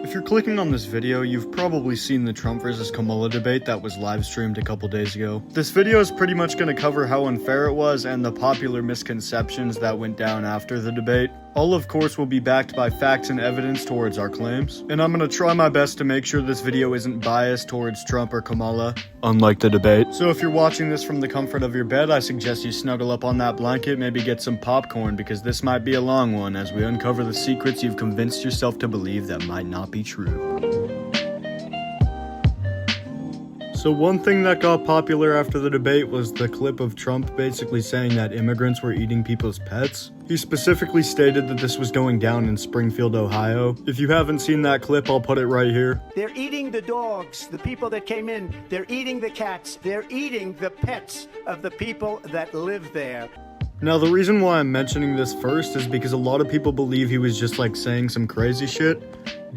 If you're clicking on this video, you've probably seen the Trump versus Kamala debate that was live streamed a couple days ago. This video is pretty much going to cover how unfair it was and the popular misconceptions that went down after the debate. All of course will be backed by facts and evidence towards our claims, and I'm going to try my best to make sure this video isn't biased towards Trump or Kamala, unlike the debate. So if you're watching this from the comfort of your bed, I suggest you snuggle up on that blanket, maybe get some popcorn, because this might be a long one as we uncover the secrets you've convinced yourself to believe that might not be true. So one thing that got popular after the debate was the clip of Trump basically saying that immigrants were eating people's pets. He specifically stated that this was going down in Springfield, Ohio. If you haven't seen that clip, I'll put it right here. They're eating the dogs, the people that came in. They're eating the cats. They're eating the pets of the people that live there. Now, the reason why I'm mentioning this first is because a lot of people believe he was just like saying some crazy shit,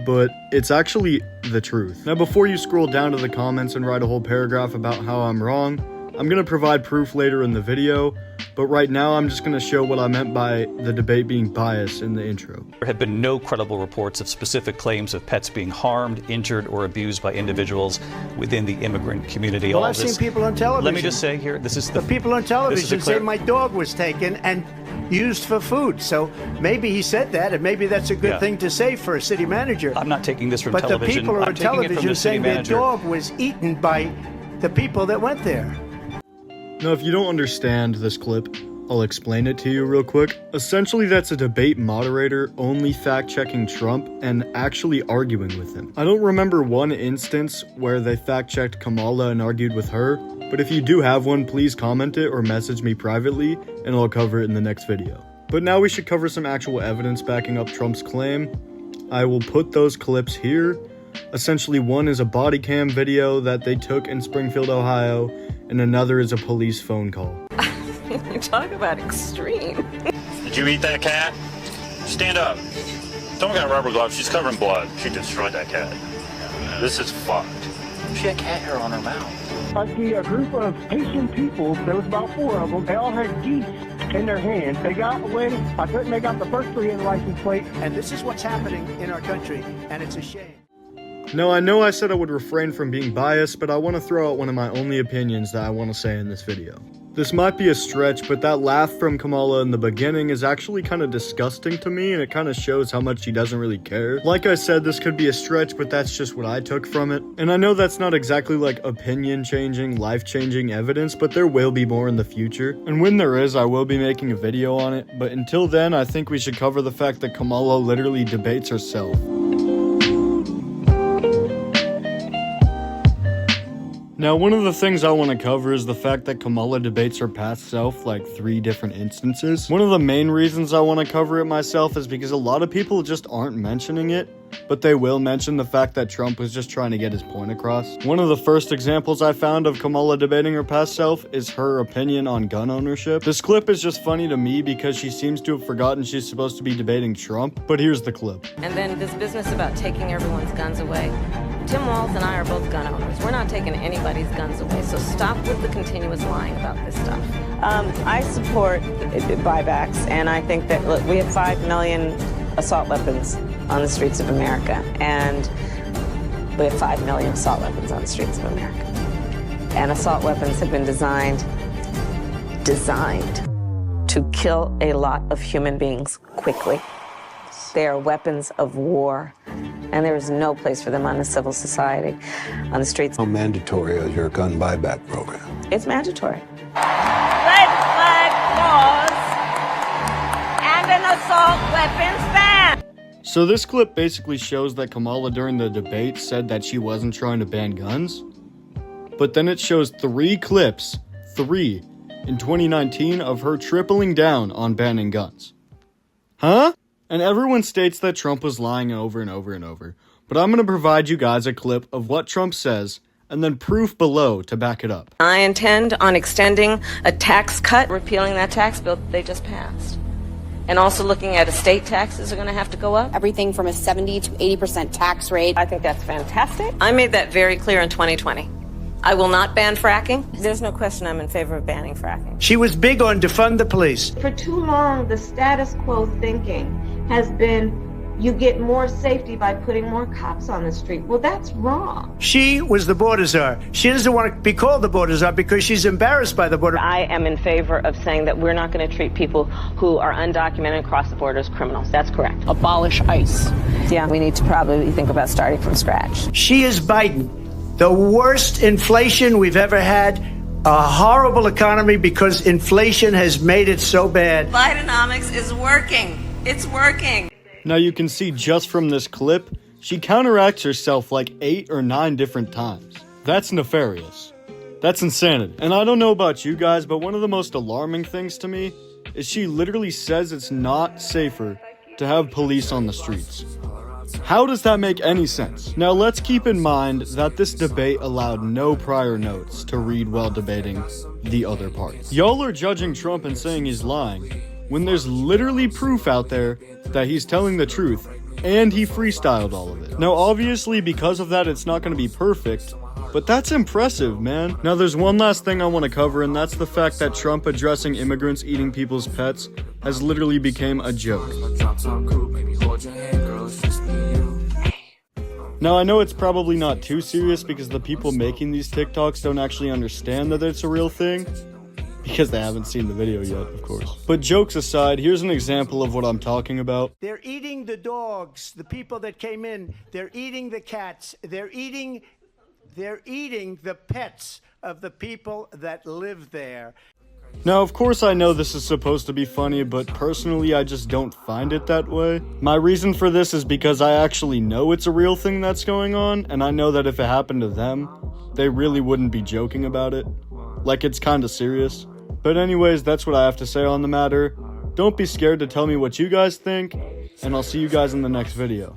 but it's actually the truth. Now, before you scroll down to the comments and write a whole paragraph about how I'm wrong, I'm gonna provide proof later in the video, but right now I'm just gonna show what I meant by the debate being biased in the intro. There have been no credible reports of specific claims of pets being harmed, injured, or abused by individuals within the immigrant community. Well, I've seen people on television. Let me just say here, this is the people on television say my dog was taken and used for food. So maybe he said that, and maybe that's a good thing to say for a city manager. I'm not taking this from but television. But the people I'm on taking it from television the city saying their manager. dog was eaten by the people that went there. Now, if you don't understand this clip, I'll explain it to you real quick. Essentially, that's a debate moderator only fact-checking Trump and actually arguing with him. I don't remember one instance where they fact-checked Kamala and argued with her, but if you do have one, please comment it or message me privately, and I'll cover it in the next video. But now we should cover some actual evidence backing up Trump's claim. I will put those clips here. Essentially, one is a body cam video that they took in Springfield, Ohio, and another is a police phone call. You talk about extreme. Did you eat that cat? Stand up. Someone got rubber gloves. She's covered in blood. She destroyed that cat. This is fucked. She had cat hair on her mouth. I see a group of Haitian people. There was about 4 of them. They all had geese in their hands. They got away. I couldn't make out the first 3 in the license plate. And this is what's happening in our country, and it's a shame. Now, I know I said I would refrain from being biased, but I want to throw out one of my only opinions that I want to say in this video. This might be a stretch, but that laugh from Kamala in the beginning is actually kind of disgusting to me, and it kind of shows how much she doesn't really care. Like I said, this could be a stretch, but that's just what I took from it. And I know that's not exactly like opinion-changing, life-changing evidence, but there will be more in the future. And when there is, I will be making a video on it. But until then, I think we should cover the fact that Kamala literally debates herself. Now, one of the things I want to cover is the fact that Kamala debates her past self like 3 different instances. One of the main reasons I want to cover it myself is because a lot of people just aren't mentioning it, but they will mention the fact that Trump was just trying to get his point across. One of the first examples I found of Kamala debating her past self is her opinion on gun ownership. This clip is just funny to me because she seems to have forgotten she's supposed to be debating Trump, but here's the clip. And then this business about taking everyone's guns away. Tim Walz and I are both gun owners. We're not taking anybody's guns away, so stop with the continuous lying about this stuff. I support buybacks, and I think that, look, we have 5 million assault weapons on the streets of America, and we have 5 million assault weapons on the streets of America. And assault weapons have been designed to kill a lot of human beings quickly. They are weapons of war, and there is no place for them on the civil society, on the streets. How mandatory is your gun buyback program? It's mandatory. Red flag laws and an assault weapons ban. So this clip basically shows that Kamala during the debate said that she wasn't trying to ban guns, but then it shows 3 clips, 3, in 2019 of her tripling down on banning guns. Huh? And everyone states that Trump was lying over and over and over, but I'm going to provide you guys a clip of what Trump says and then proof below to back it up. I intend on extending a tax cut, repealing that tax bill they just passed. And also looking at estate taxes are going to have to go up. Everything from a 70 to 80% tax rate. I think that's fantastic. I made that very clear in 2020. I will not ban fracking. There's no question I'm in favor of banning fracking. She was big on defund the police. For too long, the status quo thinking has been you get more safety by putting more cops on the street. Well, that's wrong. She was the border czar. She doesn't want to be called the border czar because she's embarrassed by the border. I am in favor of saying that we're not going to treat people who are undocumented across the border as criminals. That's correct. Abolish ICE. Yeah, we need to probably think about starting from scratch. She is Biden. The worst inflation we've ever had. A horrible economy because inflation has made it so bad. Bidenomics is working. It's working. Now you can see just from this clip, she counteracts herself like 8 or 9 different times. That's nefarious. That's insanity. And I don't know about you guys, but one of the most alarming things to me is she literally says it's not safer to have police on the streets. How does that make any sense? Now let's keep in mind that this debate allowed no prior notes to read while debating the other party. Y'all are judging Trump and saying he's lying, when there's literally proof out there that he's telling the truth, and he freestyled all of it. Now obviously because of that it's not going to be perfect, but that's impressive, man. Now there's one last thing I want to cover, and that's the fact that Trump addressing immigrants eating people's pets has literally become a joke. Now I know it's probably not too serious because the people making these TikToks don't actually understand that it's a real thing, because they haven't seen the video yet, of course. But jokes aside, here's an example of what I'm talking about. They're eating the dogs, the people that came in. They're eating the cats. They're eating the pets of the people that live there. Now, of course I know this is supposed to be funny, but personally I just don't find it that way. My reason for this is because I actually know it's a real thing that's going on, and I know that if it happened to them, they really wouldn't be joking about it. Like, it's kinda serious. But anyways, that's what I have to say on the matter. Don't be scared to tell me what you guys think, and I'll see you guys in the next video.